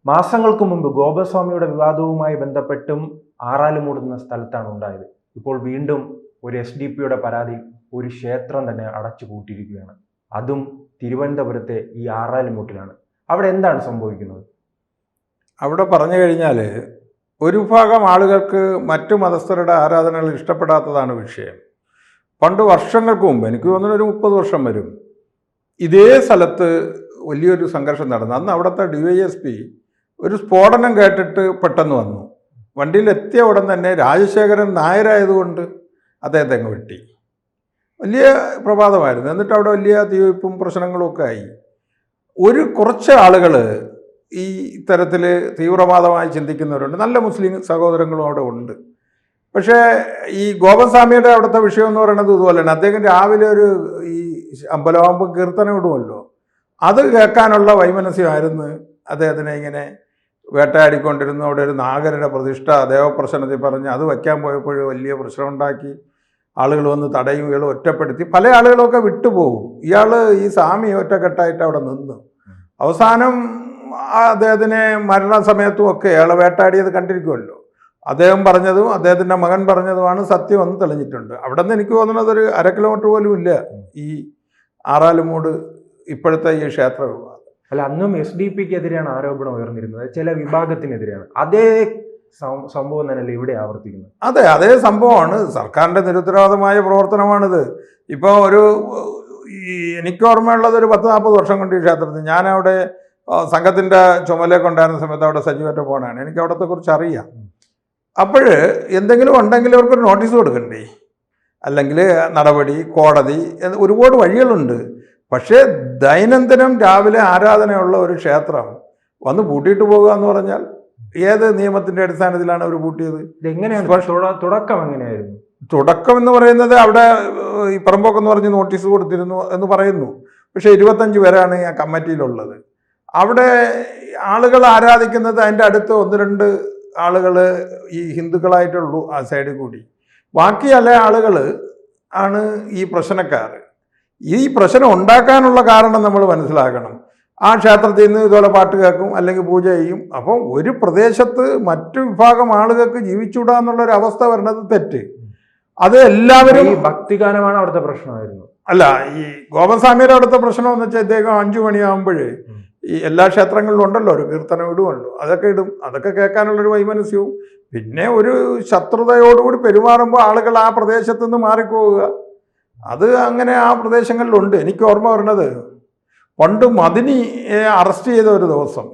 മാസങ്ങൾക്ക് മുമ്പ് ഗോപസ്വാമിയുടെ വിവാദവുമായി ബന്ധപ്പെട്ടും ആറാലുമൂട് എന്ന സ്ഥലത്താണ് ഉണ്ടായത്. ഇപ്പോൾ വീണ്ടും ഒരു SDP പരാതി ഒരു ക്ഷേത്രം തന്നെ അടച്ചു പൂട്ടിയിരിക്കുകയാണ്. അതും തിരുവനന്തപുരത്തെ ഈ ആറാലുമൂട്ടിലാണ്. അവിടെ എന്താണ് സംഭവിക്കുന്നത്? അവിടെ പറഞ്ഞു കഴിഞ്ഞാൽ ഒരു ഭാഗം ആളുകൾക്ക് മറ്റു മതസ്ഥരുടെ ആരാധനകൾ ഇഷ്ടപ്പെടാത്തതാണ് വിഷയം. പണ്ട് വർഷങ്ങൾക്ക് മുമ്പ്, എനിക്ക് തോന്നുന്നു ഒരു 30 വർഷം വരും, ഇതേ സ്ഥലത്ത് വലിയൊരു സംഘർഷം നടന്നു. അന്ന് അവിടുത്തെ DYSP ഒരു സ്ഫോടനം കേട്ടിട്ട് പെട്ടെന്ന് വന്നു. വണ്ടിയിലെത്തിയ ഉടൻ തന്നെ രാജശേഖരൻ നായരായതുകൊണ്ട് അദ്ദേഹത്തെ അങ്ങ് വെട്ടി. വലിയ പ്രഭാതമായിരുന്നു. എന്നിട്ട് അവിടെ വലിയ തീവയ്പ്പും പ്രശ്നങ്ങളും ഒക്കെ ആയി. കുറച്ച് ആളുകൾ ഈ ഇത്തരത്തിൽ തീവ്രവാദമായി ചിന്തിക്കുന്നവരുണ്ട്. നല്ല മുസ്ലിം സഹോദരങ്ങളും അവിടെ ഉണ്ട്. പക്ഷേ ഈ ഗോപസ്വാമിയുടെ അവിടുത്തെ വിഷയം എന്ന് പറയുന്നത് ഇതുപോലെയാണ്. അദ്ദേഹം രാവിലെ ഈ അമ്പലമാകുമ്പോൾ കീർത്തനം ഇടുമല്ലോ, അത് കേൾക്കാനുള്ള വൈമനസ്യമായിരുന്നു അദ്ദേഹത്തിനെ ഇങ്ങനെ വേട്ടയാടിക്കൊണ്ടിരുന്നു. അവിടെ ഒരു നാഗരുടെ പ്രതിഷ്ഠ ദേവപ്രശ്നത്തിൽ പറഞ്ഞ് അത് വയ്ക്കാൻ പോയപ്പോൾ വലിയ പ്രശ്നമുണ്ടാക്കി. ആളുകൾ വന്ന് തടയും, ഇയാൾ ഒറ്റപ്പെടുത്തി. പല ആളുകളൊക്കെ വിട്ടുപോകും. ഇയാൾ ഈ സ്വാമി ഒറ്റക്കെട്ടായിട്ട് അവിടെ നിന്ന് അവസാനം അദ്ദേഹത്തിനെ മരണസമയത്തും ഒക്കെ അയാളെ വേട്ടാടിയത് കണ്ടിരിക്കുമല്ലോ. അദ്ദേഹം പറഞ്ഞതും അദ്ദേഹത്തിൻ്റെ മകൻ പറഞ്ഞതുമാണ് സത്യം എന്ന് തെളിഞ്ഞിട്ടുണ്ട്. അവിടെ നിന്ന് എനിക്ക് തോന്നുന്നത് ഒരു 1/2 കിലോമീറ്റർ പോലും ഇല്ല ഈ ആറാലുമൂട് ഇപ്പോഴത്തെ ഈ ക്ഷേത്ര വിവാദം. അല്ല, അന്നും SDP-ക്കെതിരെയാണ് ആരോപണം ഉയർന്നിരുന്നത്, ചില വിഭാഗത്തിനെതിരെയാണ്. അതേ സംഭവം തന്നെയല്ലേ ഇവിടെ ആവർത്തിക്കുന്നത്? അതെ, അതേ സംഭവമാണ്. സർക്കാരിൻ്റെ നിരുത്തരവാദമായ പ്രവർത്തനമാണിത്. ഇപ്പോൾ എനിക്ക് ഓർമ്മയുള്ളത് ഒരു 10-40 വർഷം കൊണ്ട് ഈ ക്ഷേത്രത്തിൽ ഞാനവിടെ സംഘത്തിൻ്റെ ചുമലൊക്കെ ഉണ്ടായിരുന്ന സമയത്ത് അവിടെ സജീവമായിട്ട് പോകണതാണ്. എനിക്ക് അവിടത്തെ കുറിച്ച് അറിയാം. അപ്പോൾ എന്തെങ്കിലും ഉണ്ടെങ്കിൽ അവർക്കൊരു നോട്ടീസ് കൊടുക്കണ്ടേ, അല്ലെങ്കിൽ നടപടി, കോടതി, ഒരുപാട് വഴികളുണ്ട്. പക്ഷേ ദൈനംദിനം രാവിലെ ആരാധനയുള്ള ഒരു ക്ഷേത്രം വന്ന് പൂട്ടിയിട്ട് പോകുക എന്ന് പറഞ്ഞാൽ ഏത് നിയമത്തിൻ്റെ അടിസ്ഥാനത്തിലാണ് അവർ പൂട്ടിയത്? ഇതെങ്ങനെയാണ് തുടക്കം എങ്ങനെയായിരുന്നു? തുടക്കം എന്ന് പറയുന്നത് അവിടെ ഈ പറമ്പോക്കെന്ന് പറഞ്ഞ് നോട്ടീസ് കൊടുത്തിരുന്നു എന്ന് പറയുന്നു. പക്ഷേ 25 പേരാണ് ആ കമ്മിറ്റിയിലുള്ളത്. അവിടെ ആളുകൾ ആരാധിക്കുന്നത് അതിൻ്റെ അടുത്ത് 1-2 ആളുകൾ ഈ ഹിന്ദുക്കളായിട്ടുള്ളൂ ആ സൈഡിൽ കൂടി. ബാക്കി എല്ലാ ആളുകൾ ആണ് ഈ പ്രശ്നക്കാർ. ഈ പ്രശ്നം ഉണ്ടാക്കാനുള്ള കാരണം നമ്മൾ മനസ്സിലാക്കണം. ആ ക്ഷേത്രത്തിൽ നിന്ന് ഇതുപോലെ പാട്ട് കേൾക്കും, അല്ലെങ്കിൽ പൂജ ചെയ്യും. അപ്പം ഒരു പ്രദേശത്ത് മറ്റു വിഭാഗം ആളുകൾക്ക് ജീവിച്ചുകൂടാന്നുള്ളൊരു അവസ്ഥ വരുന്നത് തെറ്റ്. അത് എല്ലാവരും ഭക്തിഗാനമാണ് അവിടുത്തെ പ്രശ്നമായിരുന്നു. അല്ല, ഈ ഗോപസ്വാമിയുടെ അവിടുത്തെ പ്രശ്നം എന്ന് വെച്ചാൽ ഇദ്ദേഹം 5 മണിയാകുമ്പോൾ ഈ എല്ലാ ക്ഷേത്രങ്ങളിലും ഉണ്ടല്ലോ ഒരു കീർത്തനം ഇടുമല്ലോ, അതൊക്കെ ഇടും. അതൊക്കെ കേൾക്കാനുള്ളൊരു വൈമനസ്യവും പിന്നെ ഒരു ശത്രുതയോടുകൂടി പെരുമാറുമ്പോൾ ആളുകൾ ആ പ്രദേശത്ത് നിന്ന് മാറിപ്പോവുക, അത് അങ്ങനെ ആ പ്രദേശങ്ങളിലുണ്ട്. എനിക്ക് ഓർമ്മ വരുന്നത് പണ്ട് മദിനിയെ അറസ്റ്റ് ചെയ്ത ഒരു ദിവസം,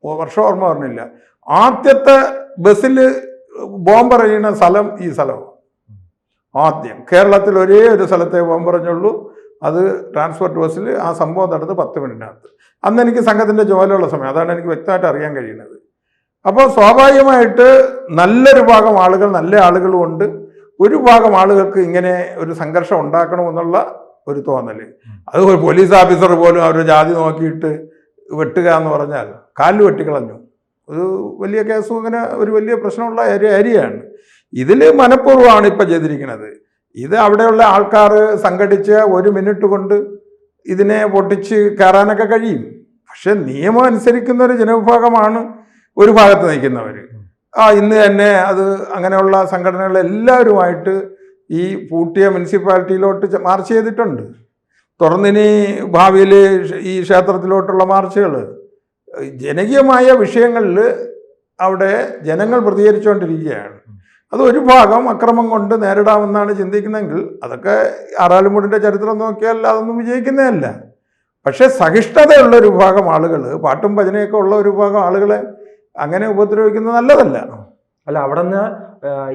വർഷം ഓർമ്മ പറഞ്ഞില്ല, ആദ്യത്തെ ബസ്സിൽ ബോംബെറിയുന്ന സ്ഥലം ഈ സ്ഥലമാണ്. ആദ്യം കേരളത്തിൽ ഒരേ ഒരു സ്ഥലത്തെ ബോംബെറിഞ്ഞുള്ളൂ, അത് ട്രാൻസ്പോർട്ട് ബസ്സിൽ. ആ സംഭവം നടന്ന് 10 മിനിറ്റിനകത്ത്. അന്ന് എനിക്ക് സംഘത്തിൻ്റെ ജോലിയുള്ള സമയം, അതാണ് എനിക്ക് വ്യക്തമായിട്ട് അറിയാൻ കഴിയുന്നത്. അപ്പോൾ സ്വാഭാവികമായിട്ട് നല്ലൊരു ഭാഗം ആളുകൾ, നല്ല ആളുകളും ഉണ്ട്. ഒരു ഭാഗം ആളുകൾക്ക് ഇങ്ങനെ ഒരു സംഘർഷം ഉണ്ടാക്കണമെന്നുള്ള ഒരു തോന്നൽ. അത് ഒരു പോലീസ് ഓഫീസർ പോലും അവരുടെ ജാതി നോക്കിയിട്ട് വെട്ടുക എന്ന് പറഞ്ഞാൽ കാലിൽ വെട്ടിക്കളഞ്ഞു. ഒരു വലിയ കേസും അങ്ങനെ ഒരു വലിയ പ്രശ്നമുള്ള ഏരിയയാണ്. ഇതിൽ മനഃപൂർവ്വമാണ് ഇപ്പം ചെയ്തിരിക്കുന്നത്. ഇത് അവിടെയുള്ള ആൾക്കാർ സംഘടിച്ച് 1 മിനിറ്റ് കൊണ്ട് ഇതിനെ പൊട്ടിച്ച് കയറാനൊക്കെ കഴിയും. പക്ഷെ നിയമം അനുസരിക്കുന്ന ഒരു ജനവിഭാഗമാണ് ഒരു ഭാഗത്ത് നിൽക്കുന്നവർ. ഇന്ന് തന്നെ അത് അങ്ങനെയുള്ള സംഘടനകളെല്ലാവരുമായിട്ട് ഈ പൂട്ടിയ മുനിസിപ്പാലിറ്റിയിലോട്ട് മാർച്ച് ചെയ്തിട്ടുണ്ട്. തുടർന്നിനി ഭാവിയിൽ ഈ ക്ഷേത്രത്തിലോട്ടുള്ള മാർച്ചുകൾ ജനകീയമായ വിഷയങ്ങളിൽ അവിടെ ജനങ്ങൾ പ്രതികരിച്ചുകൊണ്ടിരിക്കുകയാണ്. അത് ഒരു ഭാഗം അക്രമം കൊണ്ട് നേരിടാമെന്നാണ് ചിന്തിക്കുന്നതെങ്കിൽ അതൊക്കെ ആറാലുമൂടിൻ്റെ ചരിത്രം നോക്കിയാൽ അതൊന്നും വിജയിക്കുന്നതല്ല. പക്ഷേ സഹിഷ്ണുതയുള്ള ഒരു വിഭാഗം ആളുകൾ, പാട്ടും ഭജനയൊക്കെ ഉള്ള ഒരു വിഭാഗം ആളുകളെ അങ്ങനെ ഉപദ്രവിക്കുന്നത് നല്ലതല്ല. അല്ല, അവിടെ നിന്ന്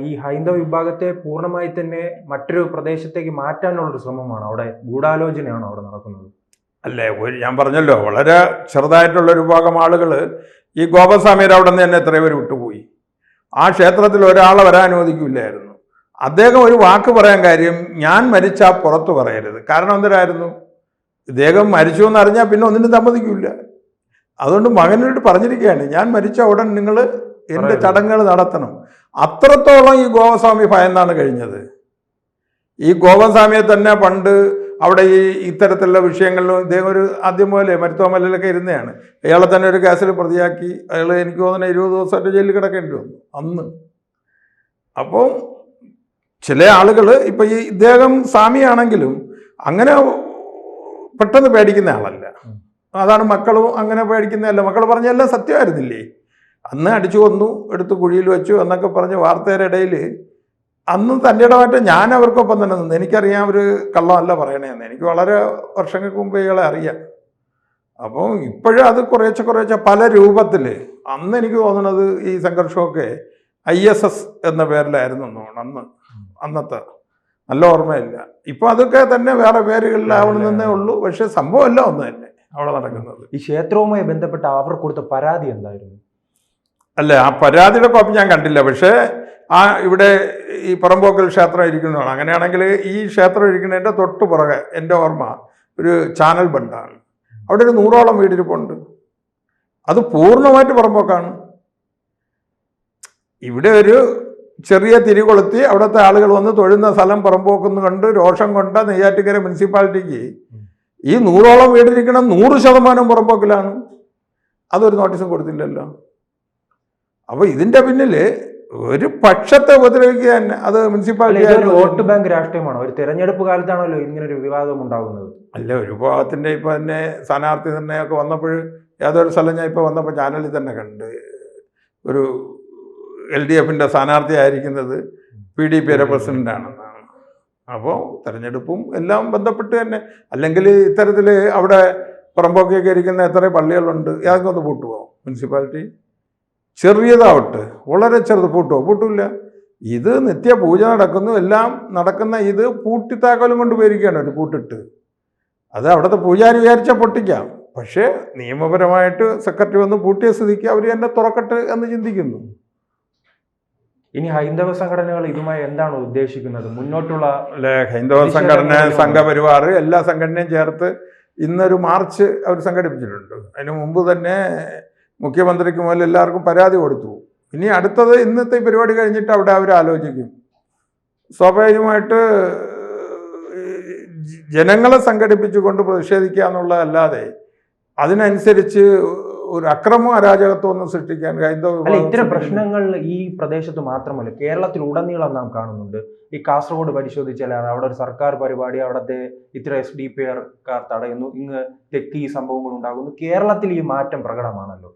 ഈ ഹൈന്ദവ വിഭാഗത്തെ പൂർണ്ണമായി തന്നെ മറ്റൊരു പ്രദേശത്തേക്ക് മാറ്റാനുള്ളൊരു ശ്രമമാണ്, അവിടെ ഗൂഢാലോചനയാണ് അവിടെ നടക്കുന്നത്. അല്ലേ, ഞാൻ പറഞ്ഞല്ലോ, വളരെ ചെറുതായിട്ടുള്ളൊരു വിഭാഗം ആളുകൾ ഈ ഗോപസ്വാമിയുടെ അവിടെ നിന്ന് തന്നെ എത്രയോ പേര് വിട്ടുപോയി. ആ ക്ഷേത്രത്തിൽ ഒരാളെ വരാൻ അനുവദിക്കില്ലായിരുന്നു. അദ്ദേഹം ഒരു വാക്ക് പറയാൻ കാര്യം, ഞാൻ മരിച്ചാൽ പുറത്ത് പറയരുത്. കാരണം എന്തരായിരുന്നു, ഇദ്ദേഹം മരിച്ചു എന്നറിഞ്ഞാൽ പിന്നെ ഒന്നിനും സമ്മതിക്കില്ല. അതുകൊണ്ട് മകനോട് പറഞ്ഞിരിക്കുകയാണ്, ഞാൻ മരിച്ച ഉടൻ നിങ്ങൾ എൻ്റെ ചടങ്ങുകൾ നടത്തണം. അത്രത്തോളം ഈ ഗോപസ്വാമി ഭയന്നാണ് കഴിഞ്ഞത്. ഈ ഗോപസ്വാമിയെ തന്നെ പണ്ട് അവിടെ ഇത്തരത്തിലുള്ള വിഷയങ്ങളിലും ഇദ്ദേഹം ഒരു ആദ്യം പോലെ മരുത്തോമലയിലൊക്കെ ഇരുന്നതാണ്. അയാളെ തന്നെ ഒരു കേസിൽ പ്രതിയാക്കി അയാൾ എനിക്ക് തോന്നുന്ന 20 ദിവസമായിട്ട് ജയിലിൽ കിടക്കേണ്ടി വന്നു അന്ന്. അപ്പോൾ ചില ആളുകൾ ഇപ്പം ഇദ്ദേഹം സ്വാമിയാണെങ്കിലും അങ്ങനെ പെട്ടെന്ന് പേടിക്കുന്ന ആളല്ല. അതാണ് മക്കളും അങ്ങനെ പേടിക്കുന്നതല്ല. മക്കൾ പറഞ്ഞെല്ലാം സത്യമായിരുന്നില്ലേ? അന്ന് അടിച്ചു കൊന്നു, എടുത്ത് കുഴിയിൽ വെച്ചു എന്നൊക്കെ പറഞ്ഞ് വാർത്തയുടെ ഇടയിൽ അന്ന് തൻ്റെ ഇടമായിട്ട് ഞാൻ അവർക്കൊപ്പം തന്നെ നിന്ന്. എനിക്കറിയാം അവർ കള്ളമല്ല പറയണേന്ന്. എനിക്ക് വളരെ വർഷങ്ങൾക്ക് മുമ്പ് ഇയാളെ അറിയാം. അപ്പോൾ ഇപ്പോഴും അത് കുറേശ്ശെ പല രൂപത്തിൽ. അന്ന് എനിക്ക് തോന്നുന്നത് ഈ സംഘർഷമൊക്കെ ISS എന്ന പേരിലായിരുന്നു തോന്നുന്നു അന്നത്തെ. നല്ല ഓർമ്മയില്ല. ഇപ്പം അതൊക്കെ തന്നെ വേറെ പേരുകളിലാവണമെന്നേ ഉള്ളൂ. പക്ഷെ സംഭവമല്ല ഒന്ന് തന്നെ അവിടെ നടക്കുന്നത്. ഈ ക്ഷേത്രവുമായി ബന്ധപ്പെട്ട അവർ കൊടുത്ത പരാതി എന്തായിരുന്നു? അല്ല, ആ പരാതിയുടെ കോപ്പി ഞാൻ കണ്ടില്ല. പക്ഷേ ഇവിടെ ഈ പറമ്പോക്കൽ ക്ഷേത്രം ഇരിക്കുന്നതാണ്. അങ്ങനെയാണെങ്കിൽ ഈ ക്ഷേത്രം ഇരിക്കുന്നതിൻ്റെ തൊട്ട് പുറകെ എൻ്റെ ഓർമ്മ ഒരു ചാനൽ ബണ്ടാണ്. അവിടെ ഒരു 100ഓളം വീടിരിപ്പുണ്ട്. അത് പൂർണ്ണമായിട്ട് പറമ്പോക്കാണ്. ഇവിടെ ഒരു ചെറിയ തിരി കൊളുത്തി അവിടുത്തെ ആളുകൾ വന്ന് തൊഴുന്ന സ്ഥലം പറമ്പോക്കെന്ന് കണ്ട് രോഷം കൊണ്ട നെയ്യാറ്റിക്കര മുനിസിപ്പാലിറ്റിക്ക് ഈ 100ഓളം വീടിരിക്കണം 100% പറമ്പോക്കിലാണ്. അതൊരു നോട്ടീസും കൊടുത്തില്ലല്ലോ. അപ്പോൾ ഇതിൻ്റെ പിന്നിൽ ഒരു പക്ഷത്തെ ഉപദ്രവിക്കുക തന്നെ. അത് മുനിസിപ്പാലിറ്റി വോട്ട് ബാങ്ക് രാഷ്ട്രീയമാണോ? ഒരു തെരഞ്ഞെടുപ്പ് കാലത്താണല്ലോ ഇങ്ങനൊരു വിവാദം ഉണ്ടാകുന്നത്. അല്ല, ഒരു ഭാഗത്തിൻ്റെ ഇപ്പം തന്നെ സ്ഥാനാർത്ഥി നിർണ്ണയമൊക്കെ വന്നപ്പോൾ ഏതൊരു സ്ഥലം ഞാൻ ഇപ്പോൾ വന്നപ്പോൾ ചാനലിൽ തന്നെ കണ്ട് ഒരു LDFൻ്റെ സ്ഥാനാർത്ഥി ആയിരിക്കുന്നത് PDPയുടെ പ്രസിഡൻ്റാണെന്നാണ്. അപ്പോൾ തെരഞ്ഞെടുപ്പും എല്ലാം ബന്ധപ്പെട്ട് തന്നെ. അല്ലെങ്കിൽ ഇത്തരത്തിൽ അവിടെ പുറമ്പോക്കൊക്കെ ഇരിക്കുന്ന എത്ര പള്ളികളുണ്ട്, അതൊക്കെ ഒന്ന് പൂട്ടുമോ മുനിസിപ്പാലിറ്റി? ചെറിയതാവട്ടെ, വളരെ ചെറുത് പൂട്ടില്ല. ഇത് നിത്യപൂജ നടക്കുന്നു, എല്ലാം നടക്കുന്ന ഇത് പൂട്ടിത്താക്കോലും കൊണ്ട് പോയിരിക്കുകയാണ് ഒരു പൂട്ടിട്ട്. അത് അവിടുത്തെ പൂജാരി വിചാരിച്ചാൽ പൊട്ടിക്കാം. പക്ഷേ നിയമപരമായിട്ട് സെക്രട്ടറി വന്ന് പൂട്ടിയ സ്ഥിതിക്ക് അവർ എന്നെ തുറക്കട്ടെ എന്ന് ചിന്തിക്കുന്നു. ഇനി ഹൈന്ദവ സംഘടനകൾ ഇതുമായി എന്താണ് ഉദ്ദേശിക്കുന്നത്? മുന്നോട്ടുള്ള ഹൈന്ദവ സംഘടന, സംഘപരിവാർ എല്ലാ സംഘടനയും ചേർത്ത് ഇന്നൊരു മാർച്ച് അവർ സംഘടിപ്പിച്ചിട്ടുണ്ട്. അതിന് മുമ്പ് തന്നെ മുഖ്യമന്ത്രിക്ക് മുതൽ എല്ലാവർക്കും പരാതി കൊടുത്തു. ഇനി അടുത്തത് ഇന്നത്തെ പരിപാടി കഴിഞ്ഞിട്ട് അവിടെ അവർ ആലോചിക്കും. സ്വാഭാവികമായിട്ട് ജനങ്ങളെ സംഘടിപ്പിച്ചുകൊണ്ട് പ്രതിഷേധിക്കുക എന്നുള്ളതല്ലാതെ അതിനനുസരിച്ച് ഒരു അക്രമവും അരാജകത്വം ഒന്നും സൃഷ്ടിക്കാൻ ഹൈന്ദവ ഇത്തരം പ്രശ്നങ്ങൾ ഈ പ്രദേശത്ത് മാത്രമല്ല കേരളത്തിൽ ഉടനീളം നാം കാണുന്നുണ്ട്. ഈ കാസർഗോഡ് പരിശോധിച്ചാൽ അവിടെ ഒരു സർക്കാർ പരിപാടി, അവിടുത്തെ ഇത്ര SDPR-കാർ തടയുന്നു, ഇങ്ങ് തെക്ക് ഈ സംഭവങ്ങൾ ഉണ്ടാകുന്നു. കേരളത്തിൽ ഈ മാറ്റം പ്രകടമാണല്ലോ.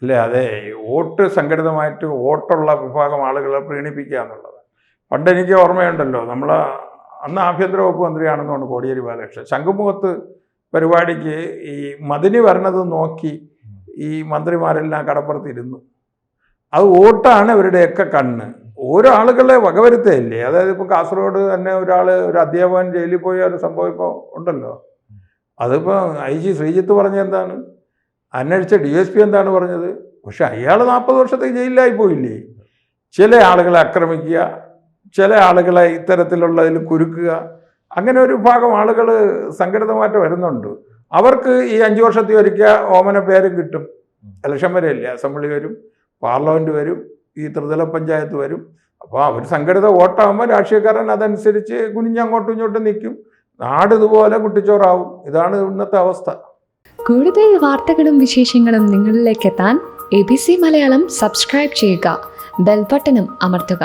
അല്ലേ? അതെ, വോട്ട് സംഘടിതമായിട്ട് വോട്ടുള്ള വിഭാഗം ആളുകളെ പ്രീണിപ്പിക്കുക എന്നുള്ളത്. പണ്ട് എനിക്ക് ഓർമ്മയുണ്ടല്ലോ, നമ്മൾ അന്ന് ആഭ്യന്തര വകുപ്പ് മന്ത്രിയാണെന്നാണ് കോടിയേരി ബാലകൃഷ്ണൻ. ശംഖുമുഖത്ത് പരിപാടിക്ക് ഈ മദിനി വരണത് നോക്കി ഈ മന്ത്രിമാരെല്ലാം കടപ്പുറത്തിരുന്നു. അത് വോട്ടാണ് ഇവരുടെയൊക്കെ കണ്ണ്. ഓരോ ആളുകളെ വകവരുത്തയില്ലേ? അതായത് ഇപ്പോൾ കാസർഗോഡ് തന്നെ ഒരു അധ്യാപകൻ ജയിലിൽ പോയ ഒരു സംഭവം ഇപ്പോൾ ഉണ്ടല്ലോ. അതിപ്പോൾ IG ശ്രീജിത്ത് പറഞ്ഞ എന്താണ്, അന്വേഷിച്ച DSP എന്താണ് പറഞ്ഞത്? പക്ഷെ അയാൾ 40 വർഷത്തേക്ക് ജയിലിലായി പോയില്ലേ? ചില ആളുകളെ ആക്രമിക്കുക, ചില ആളുകളെ ഇത്തരത്തിലുള്ളതിൽ കുരുക്കുക, അങ്ങനെ ഒരു വിഭാഗം ആളുകൾ സംഘടിതമായിട്ട് വരുന്നുണ്ട്. അവർക്ക് ഈ 5 വർഷത്തിൽ ഒരിക്കൽ ഓമന പേരും കിട്ടും. ഇലക്ഷൻ വരെയല്ലേ, അസംബ്ലി വരും, പാർലമെൻറ്റ് വരും, ഈ ത്രിതല പഞ്ചായത്ത് വരും. അപ്പോൾ അവർ സംഘടിത വോട്ടാകുമ്പോൾ രാഷ്ട്രീയക്കാരൻ അതനുസരിച്ച് കുനിഞ്ഞങ്ങോട്ടും ഇങ്ങോട്ടും നിൽക്കും. നാട് ഇതുപോലെ കുട്ടിച്ചോറാവും. ഇതാണ് ഇന്നത്തെ അവസ്ഥ. കൂടുതൽ വാർത്തകളും വിശേഷങ്ങളും നിങ്ങളിലേക്ക് എത്താൻ ABC മലയാളം സബ്സ്ക്രൈബ് ചെയ്യുക, ബെൽ ബട്ടണും അമർത്തുക.